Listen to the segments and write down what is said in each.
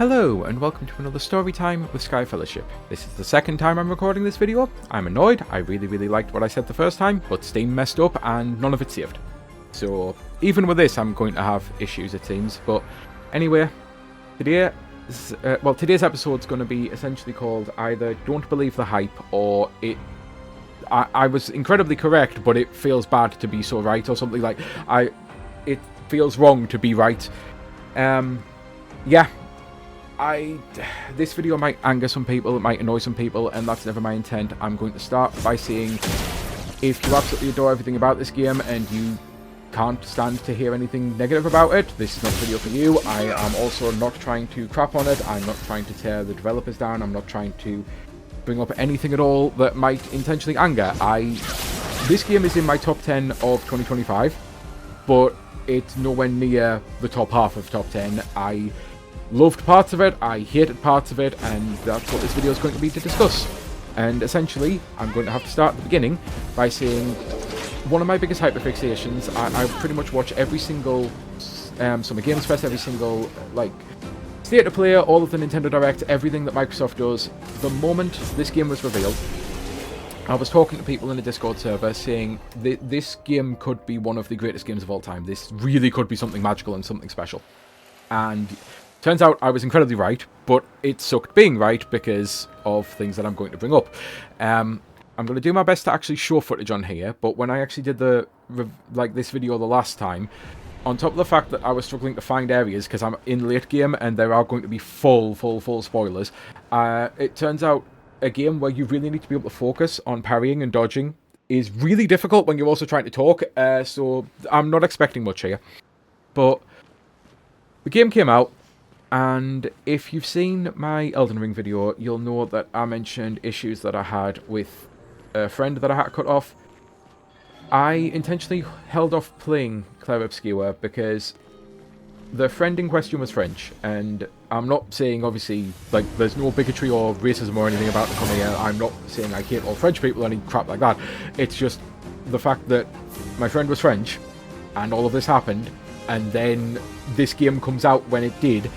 Hello and welcome to another story time with Sky Fellowship. This is the second time I'm recording this video. I'm annoyed, I really liked what I said the first time, but Steam messed up and none of it saved. So even with this I'm going to have issues it seems, but anyway, today's episode's going to be essentially called either Don't Believe the Hype or I was incredibly correct but it feels bad to be so right, or something like it feels wrong to be right. This video might anger some people, it might annoy some people, and that's never my intent. I'm going to start by saying, if you absolutely adore everything about this game and you can't stand to hear anything negative about it, this is not a video for you. I am also not trying to crap on it, I'm not trying to tear the developers down, I'm not trying to bring up anything at all that might intentionally anger. This game is in my top 10 of 2025, but it's nowhere near the top half of top 10. I loved parts of it, I hated parts of it, and that's what this video is going to be to discuss. And essentially, I'm going to have to start at the beginning by saying one of my biggest hyperfixations, I pretty much watch every single Summer Games Fest, every single, State of Play, all of the Nintendo Direct, everything that Microsoft does. The moment this game was revealed, I was talking to people in a Discord server saying this game could be one of the greatest games of all time. This really could be something magical and something special. And turns out I was incredibly right, but it sucked being right because of things that I'm going to bring up. I'm going to do my best to actually show footage on here, but when I actually did this video the last time, on top of the fact that I was struggling to find areas because I'm in late game and there are going to be full spoilers, it turns out a game where you really need to be able to focus on parrying and dodging is really difficult when you're also trying to talk, so I'm not expecting much here. But the game came out, and if you've seen my Elden Ring video, you'll know that I mentioned issues that I had with a friend that I had to cut off. I intentionally held off playing Clair Obscur because the friend in question was French, and I'm not saying, obviously, there's no bigotry or racism or anything about the coming here. I'm not saying I hate all French people or any crap like that. It's just the fact that my friend was French, and all of this happened, and then this game comes out when it did,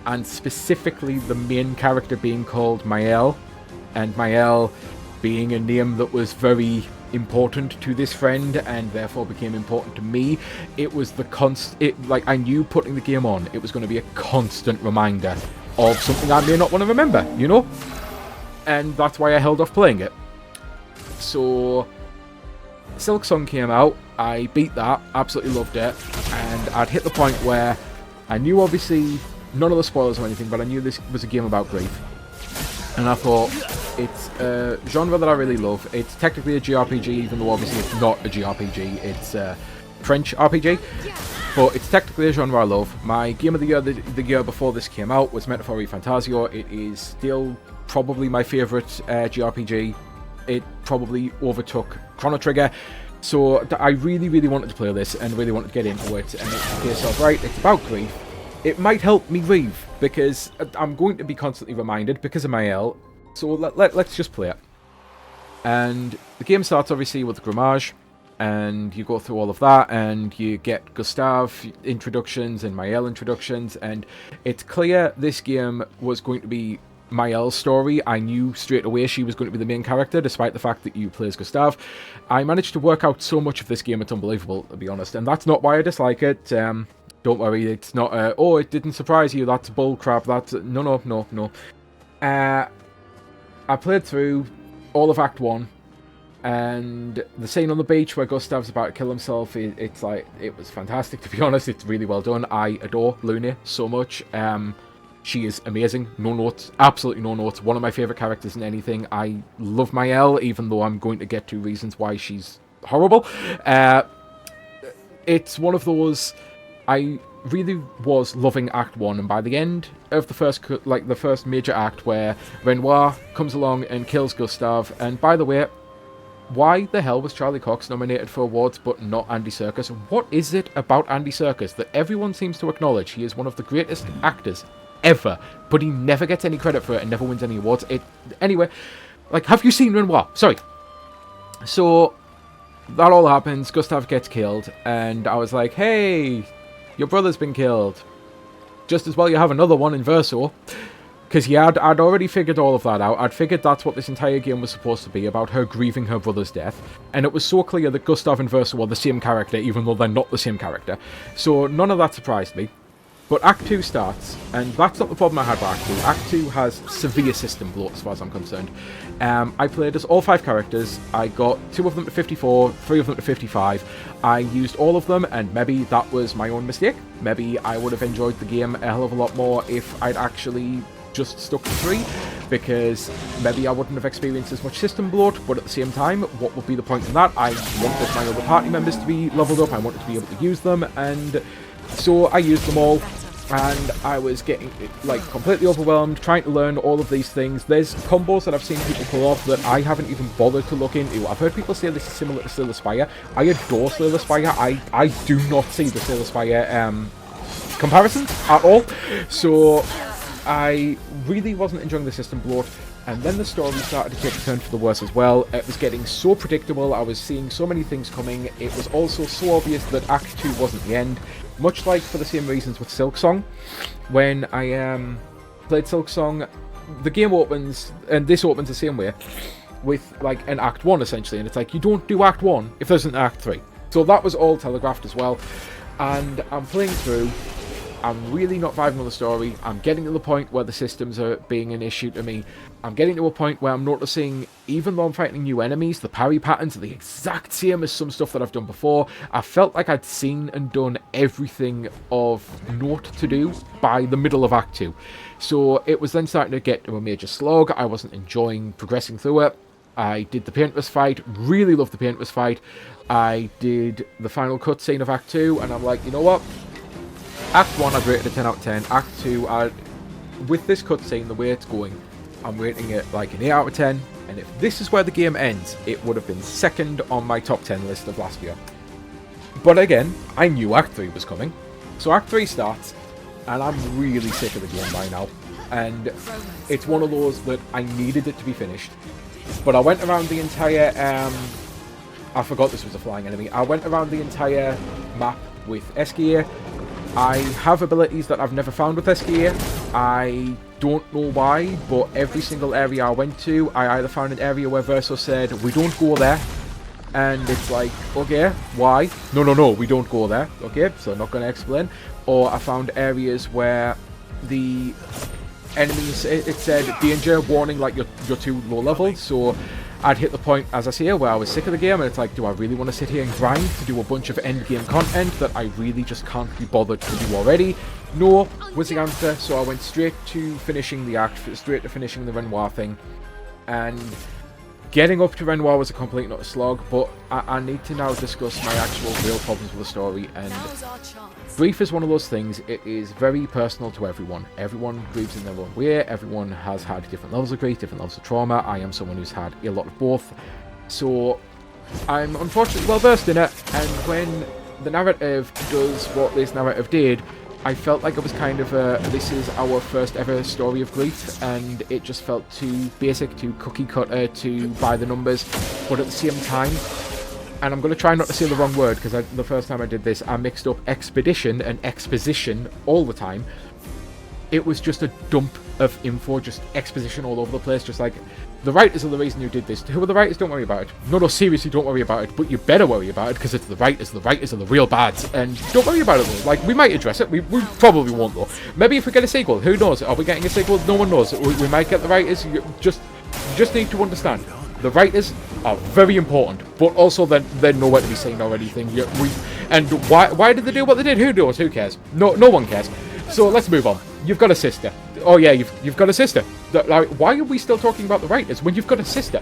and specifically the main character being called Maëlle, and Maëlle being a name that was very important to this friend and therefore became important to me. It was I knew putting the game on, it was going to be a constant reminder of something I may not want to remember, you know? And that's why I held off playing it. So Silksong came out, I beat that, absolutely loved it, and I'd hit the point where I knew, obviously, none of the spoilers or anything, but I knew this was a game about grief. And I thought, it's a genre that I really love. It's technically a JRPG, even though obviously it's not a JRPG. It's a French RPG, but it's technically a genre I love. My game of the year the year before this came out was Metaphor Fantasio. It is still probably my favourite JRPG. It probably overtook Chrono Trigger. So I really wanted to play this and really wanted to get into it. And it's a case of, right, it's about grief. It might help me grieve, because I'm going to be constantly reminded because of Maëlle. So let's just play it. And the game starts obviously with Grimmage, and you go through all of that, and you get Gustave introductions and Maëlle introductions, and it's clear this game was going to be Maëlle's story. I knew straight away she was going to be the main character, despite the fact that you play as Gustave. I managed to work out so much of this game, it's unbelievable, to be honest, and that's not why I dislike it. Don't worry, it's not oh, it didn't surprise you, that's bull crap, that's... No. I played through all of Act 1, and the scene on the beach where Gustave's about to kill himself, it was fantastic, to be honest. It's really well done. I adore Lune so much. She is amazing. No notes, absolutely no notes. One of my favourite characters in anything. I love Maëlle, even though I'm going to get to reasons why she's horrible. It's one of those... I really was loving Act 1, and by the end of the first major act where Renoir comes along and kills Gustave, and by the way, why the hell was Charlie Cox nominated for awards but not Andy Serkis? What is it about Andy Serkis that everyone seems to acknowledge he is one of the greatest actors ever, but he never gets any credit for it and never wins any awards? Anyway, have you seen Renoir? Sorry. So, that all happens, Gustave gets killed, and I was like, hey... your brother's been killed. just as well you have another one in Verso. Because yeah, I'd already figured all of that out. I'd figured that's what this entire game was supposed to be, about her grieving her brother's death. And it was so clear that Gustav and Verso are the same character, even though they're not the same character. So none of that surprised me. But Act 2 starts, and that's not the problem I had with Act 2. Act 2 has severe system bloat as far as I'm concerned. I played as all 5 characters. I got 2 of them to 54, 3 of them to 55. I used all of them, and maybe that was my own mistake. Maybe I would have enjoyed the game a hell of a lot more if I'd actually just stuck to 3, because maybe I wouldn't have experienced as much system bloat, but at the same time, what would be the point in that? I wanted my other party members to be leveled up, I wanted to be able to use them, and so I used them all, and I was getting, like, completely overwhelmed, trying to learn all of these things. There's combos that I've seen people pull off that I haven't even bothered to look into. I've heard people say this is similar to Slay the Spire. I adore Slay the Spire. I do not see the Slay the Spire comparisons at all. So I really wasn't enjoying the system bloat, and then the story started to take a turn for the worse as well. It was getting so predictable, I was seeing so many things coming. It was also so obvious that Act 2 wasn't the end, much like for the same reasons with Silksong. When I played Silksong, the game opens, and this opens the same way, with like an Act 1 essentially, and it's like, you don't do Act 1 if there's an Act 3. So that was all telegraphed as well, and I'm playing through. I'm really not vibing on the story. I'm getting to the point where the systems are being an issue to me. I'm getting to a point where I'm noticing, even though I'm fighting new enemies, the parry patterns are the exact same as some stuff that I've done before. I felt like I'd seen and done everything of note to do by the middle of Act 2. So it was then starting to get to a major slog. I wasn't enjoying progressing through it. I did the Paintless fight, really loved the Paintless fight. I did the final cutscene of Act 2, and I'm like, you know what? Act 1 I'd rated a 10 out of 10. Act 2, with this cutscene, the way it's going, I'm rating it like an 8 out of 10. And if this is where the game ends, it would have been second on my top 10 list of last year. But again, I knew Act 3 was coming. So Act 3 starts, and I'm really sick of the game by now. And it's one of those that I needed it to be finished. But I went around the entire, I forgot this was a flying enemy. I went around the entire map with Eskia. I have abilities that I've never found with Eskia. I don't know why, but every single area I went to, I either found an area where Verso said, we don't go there. And it's like, okay, why? No, we don't go there. Okay, so I'm not going to explain. Or I found areas where the enemies, it said danger, warning, like you're too low level. So I'd hit the point, as I say, where I was sick of the game, and it's like, do I really want to sit here and grind to do a bunch of end game content that I really just can't be bothered to do already? No, was the answer. So I went straight to finishing the act, straight to finishing the Renoir thing, and getting up to Renoir was a complete and utter slog. But I need to now discuss my actual real problems with the story. And grief is one of those things. It is very personal to everyone. Everyone grieves in their own way. Everyone has had different levels of grief, different levels of trauma. I am someone who's had a lot of both. So I'm unfortunately well versed in it. And when the narrative does what this narrative did, I felt like it was kind of this is our first ever story of grief, and it just felt too basic, too cookie cutter, too by the numbers. But at the same time, and I'm going to try not to say the wrong word, because the first time I did this, I mixed up expedition and exposition all the time. It was just a dump of info, just exposition all over the place, just like, the writers are the reason you did this. Who are the writers? Don't worry about it. No, seriously, don't worry about it. But you better worry about it, because it's the writers. The writers are the real bads. And don't worry about it, though. Like, we might address it. We probably won't, though. Maybe if we get a sequel. Who knows? Are we getting a sequel? No one knows. We might get the writers. You just need to understand. The writers are very important, but also they're nowhere to be seen or anything. And why did they do what they did? Who knows? Who cares? No one cares. So let's move on. You've got a sister. Oh yeah, you've got a sister. Like, why are we still talking about the writers when you've got a sister?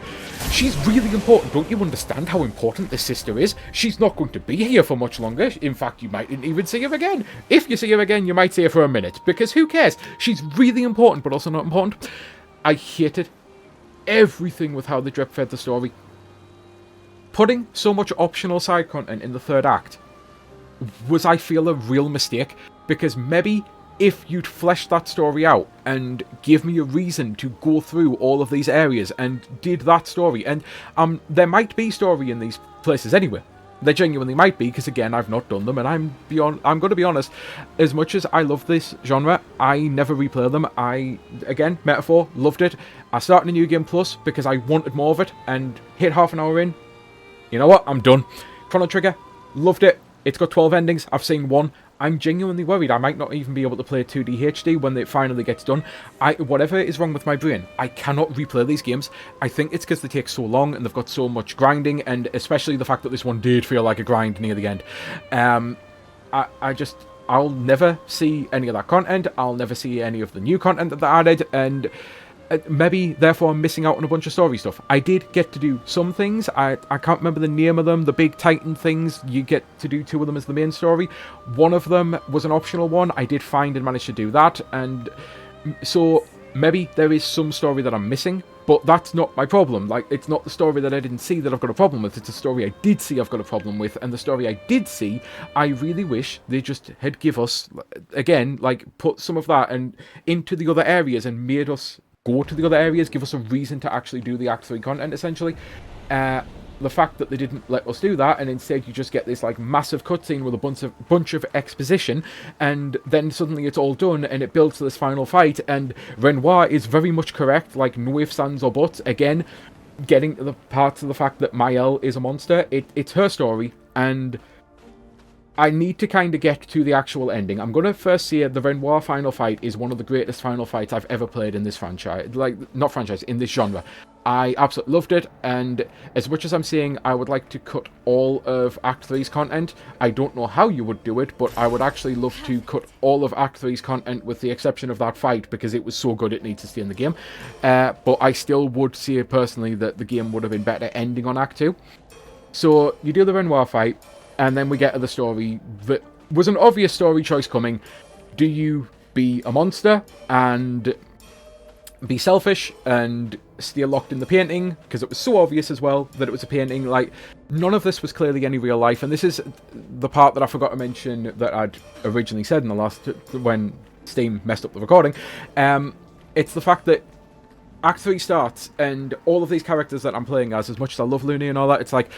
She's really important. Don't you understand how important this sister is? She's not going to be here for much longer. In fact, you mightn't even see her again. If you see her again, you might see her for a minute, because who cares? She's really important, but also not important. I hated everything with how they drip fed the story. Putting so much optional side content in the third act was, I feel, a real mistake, because maybe if you'd fleshed that story out and give me a reason to go through all of these areas and did that story, and there might be story in these places anyway. They genuinely might be, because again, I've not done them, and I'm going to be honest, as much as I love this genre, I never replay them. Again, Metaphor, loved it. I started a New Game Plus because I wanted more of it, and hit half an hour in. You know what? I'm done. Chrono Trigger, loved it. It's got 12 endings. I've seen one. I'm genuinely worried I might not even be able to play 2D HD when it finally gets done. Whatever is wrong with my brain, I cannot replay these games. I think it's because they take so long and they've got so much grinding, and especially the fact that this one did feel like a grind near the end. I'll never see any of that content. I'll never see any of the new content that they added, and maybe therefore I'm missing out on a bunch of story stuff. I did get to do some things. I can't remember the name of them. The big Titan things, you get to do 2 of them as the main story. One of them was an optional one. I did find and manage to do that, and so maybe there is some story that I'm missing, but that's not my problem. Like, it's not the story that I didn't see that I've got a problem with. It's a story I did see I've got a problem with, and the story I did see, I really wish they just had give us, again, like, put some of that and into the other areas and made us go to the other areas, give us a reason to actually do the Act 3 content, essentially. The fact that they didn't let us do that, and instead you just get this like massive cutscene with a bunch of exposition, and then suddenly it's all done, and it builds to this final fight, and Renoir is very much correct, like no ifs, ands, or buts. Again, getting to the parts of the fact that Mael is a monster, it's her story, and I need to kind of get to the actual ending. I'm going to first say the Renoir final fight is one of the greatest final fights I've ever played in this franchise. In this genre. I absolutely loved it, and as much as I'm saying I would like to cut all of Act 3's content, I don't know how you would do it, but I would actually love to cut all of Act 3's content with the exception of that fight, because it was so good it needs to stay in the game. But I still would say personally that the game would have been better ending on Act 2. So you do the Renoir fight, and then we get to the story that was an obvious story choice coming. Do you be a monster and be selfish and stay locked in the painting? Because it was so obvious as well that it was a painting. Like, none of this was clearly any real life. And this is the part that I forgot to mention that I'd originally said in the last, when Steam messed up the recording. It's the fact that Act 3 starts, and all of these characters that I'm playing as much as I love Looney and all that, it's like,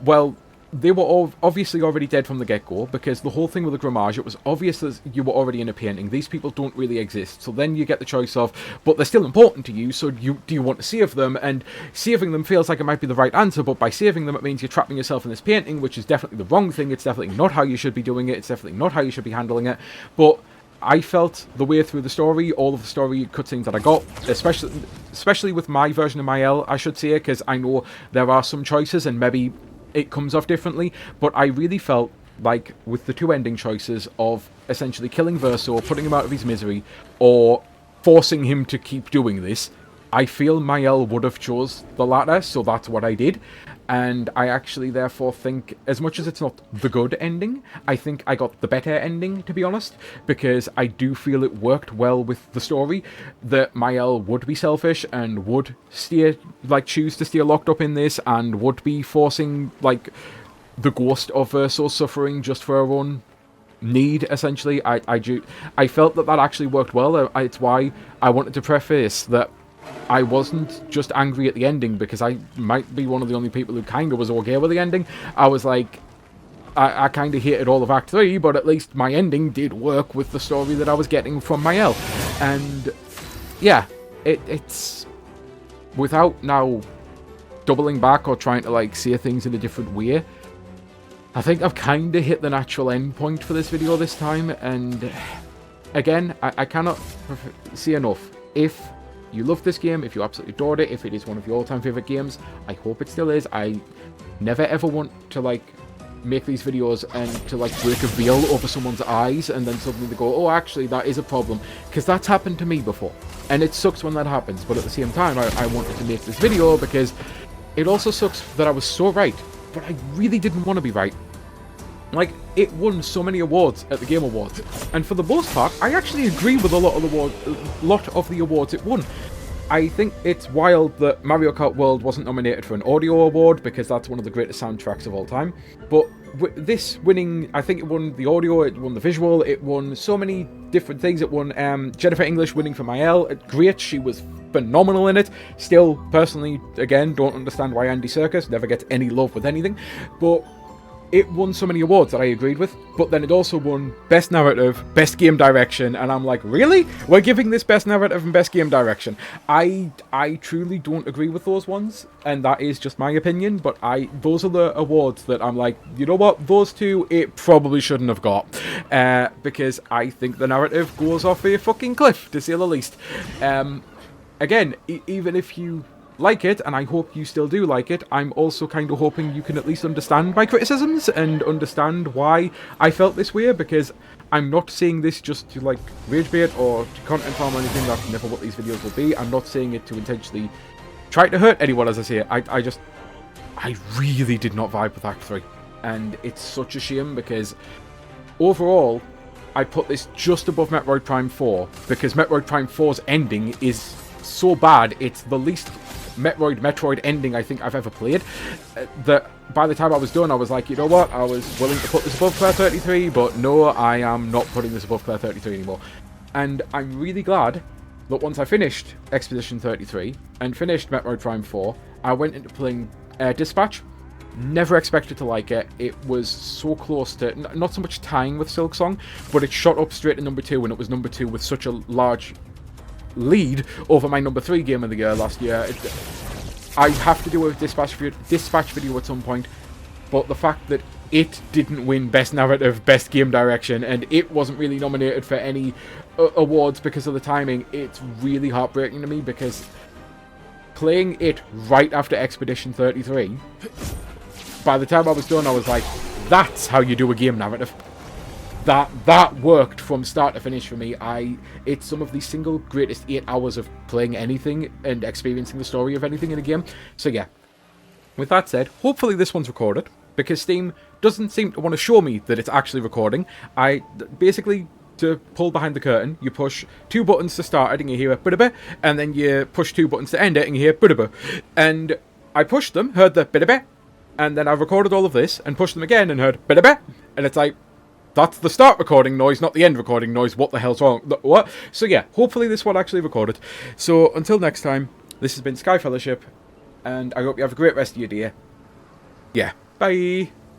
well, they were all obviously already dead from the get-go, because the whole thing with the Grammage, it was obvious that you were already in a painting. These people don't really exist. So then you get the choice of, but they're still important to you, so do you want to save them? And saving them feels like it might be the right answer, but by saving them, it means you're trapping yourself in this painting, which is definitely the wrong thing. It's definitely not how you should be doing it. It's definitely not how you should be handling it. But I felt the way through the story, all of the story cutscenes that I got, especially with my version of Mael, I should say, because I know there are some choices, and maybe it comes off differently, but I really felt like with the 2 ending choices of essentially killing Verso, putting him out of his misery, or forcing him to keep doing this, I feel Mael would have chose the latter, so that's what I did. And I actually therefore think, as much as it's not the good ending, I think I got the better ending, to be honest, because I do feel it worked well with the story, that Mael would be selfish and would choose to stay locked up in this, and would be forcing, like, the ghost of Verso suffering just for her own need, essentially. I felt that actually worked well. It's why I wanted to preface that I wasn't just angry at the ending, because I might be one of the only people who kind of was okay with the ending. I was like, I kind of hated all of Act 3, but at least my ending did work with the story that I was getting from Mael. And yeah, it's without now doubling back or trying to like say things in a different way, I think I've kind of hit the natural end point for this video this time. And again, I cannot say enough. If you love this game, if you absolutely adored it, if it is one of your all-time favourite games, I hope it still is. I never ever want to like make these videos and to like break a veil over someone's eyes and then suddenly they go, oh, actually that is a problem, because that's happened to me before, and it sucks when that happens. But at the same time, I wanted to make this video because it also sucks that I was so right, but I really didn't want to be right. Like, it won so many awards at the Game Awards, and for the most part, I actually agree with a lot of the awards it won. I think it's wild that Mario Kart World wasn't nominated for an audio award, because that's one of the greatest soundtracks of all time. But this winning, I think it won the audio, it won the visual, it won so many different things. It won Jennifer English winning for Mael. Great, she was phenomenal in it. Still, personally, again, don't understand why Andy Serkis never gets any love with anything. But it won so many awards that I agreed with, but then it also won Best Narrative, Best Game Direction, and I'm like, really? We're giving this Best Narrative and Best Game Direction? I truly don't agree with those ones, and that is just my opinion, but those are the awards that I'm like, you know what, those two, it probably shouldn't have got, because I think the narrative goes off a fucking cliff, to say the least. Again, even if you like it, and I hope you still do like it, I'm also kind of hoping you can at least understand my criticisms and understand why I felt this way, because I'm not saying this just to like rage bait or to content farm or anything. That's never what these videos will be. I'm not saying it to intentionally try to hurt anyone, as I say. I really did not vibe with Act 3, and it's such a shame, because overall I put this just above Metroid Prime 4, because Metroid Prime 4's ending is so bad. It's the least Metroid ending I think I've ever played, that by the time I was done I was like, you know what, I was willing to put this above Claire 33, but no, I am not putting this above Claire 33 anymore. And I'm really glad that once I finished Expedition 33 and finished Metroid Prime 4, I went into playing Dispatch. Never expected to like it. It was so close to, not so much tying with Silksong, but it shot up straight to number 2, and it was number 2 with such a large lead over my number 3 game of the year last year. I have to do a dispatch video at some point, but the fact that it didn't win Best Narrative, Best Game Direction, and it wasn't really nominated for any awards because of the timing, it's really heartbreaking to me, because playing it right after Expedition 33, by the time I was done I was like, that's how you do a game narrative. That worked from start to finish for me. It's some of the single greatest 8 hours of playing anything and experiencing the story of anything in a game. So yeah, with that said, hopefully this one's recorded, because Steam doesn't seem to want to show me that it's actually recording. Basically, to pull behind the curtain, you push 2 buttons to start it and you hear a bit, and then you push 2 buttons to end it and you hear bit. And I pushed them, heard the bit, and then I recorded all of this and pushed them again and heard bit, and it's like, that's the start recording noise, not the end recording noise. What the hell's wrong? What? So yeah, hopefully this one actually recorded. So until next time, this has been Sky Fellowship, and I hope you have a great rest of your day. Yeah, bye!